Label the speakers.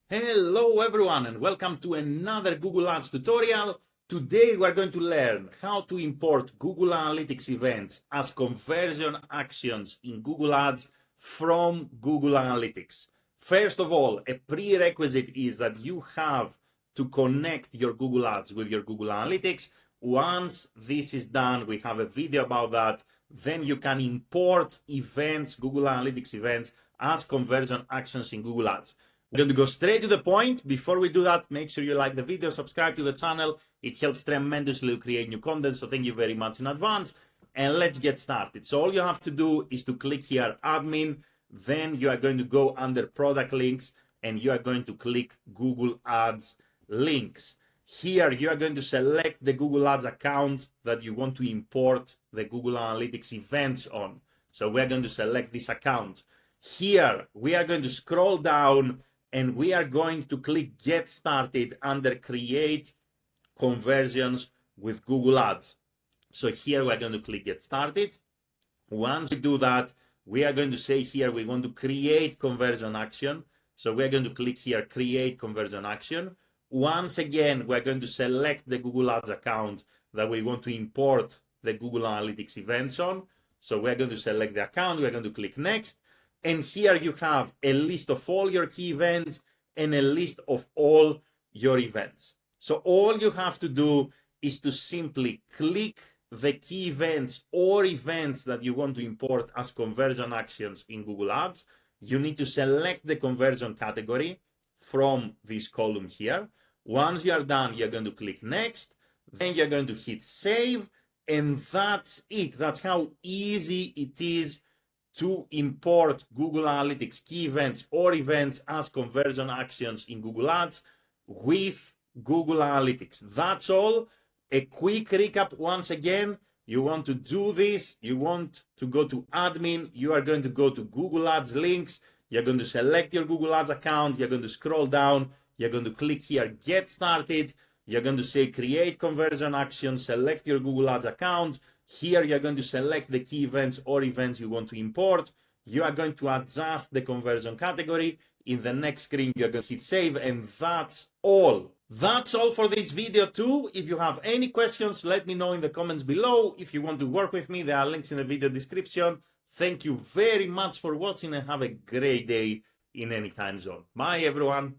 Speaker 1: Hello everyone and welcome to another Google Ads tutorial. Today we are going to learn how to import Google Analytics events as conversion actions in Google Ads from Google Analytics. First of all, a prerequisite is that you have to connect your Google Ads with your Google Analytics. Once this is done, we have a video about that. Then you can import events, Google Analytics events, as conversion actions in Google Ads. We're going to go straight to the point. Before we do that, make sure you like the video, subscribe to the channel. It helps tremendously to create new content, so thank you very much in advance. And let's get started. So all you have to do is to click here, admin. Then you are going to go under product links and you are going to click Google Ads links. Here you are going to select the Google Ads account that you want to import the Google Analytics events on. So we're going to select this account. Here we are going to scroll down and we are going to click Get Started under Create Conversions with Google Ads. So here we're going to click Get Started. Once we do that, we are going to say here we want to create conversion action. So we're going to click here Create Conversion Action. Once again, we're going to select the Google Ads account that we want to import the Google Analytics events on. So we're going to select the account, we're going to click Next. And here you have a list of all your key events and a list of all your events. So all you have to do is to simply click the key events or events that you want to import as conversion actions in Google Ads. You need to select the conversion category from this column here. Once you are done, you're going to click Next. Then you're going to hit Save. And that's it. That's how easy it is to import Google Analytics key events or events as conversion actions in Google Ads with Google Analytics. That's all. A quick recap once again. You want to do this, you want to go to admin, you are going to go to Google Ads links, you're going to select your Google Ads account, you're going to scroll down, you're going to click here Get Started, you're going to say Create Conversion Action, select your Google Ads account. Here you're going to select the key events or events you want to import. You are going to adjust the conversion category. In the next screen, you're going to hit Save, and that's all. That's all for this video too. If you have any questions, let me know in the comments below. If you want to work with me, there are links in the video description. Thank you very much for watching and have a great day in any time zone. Bye everyone.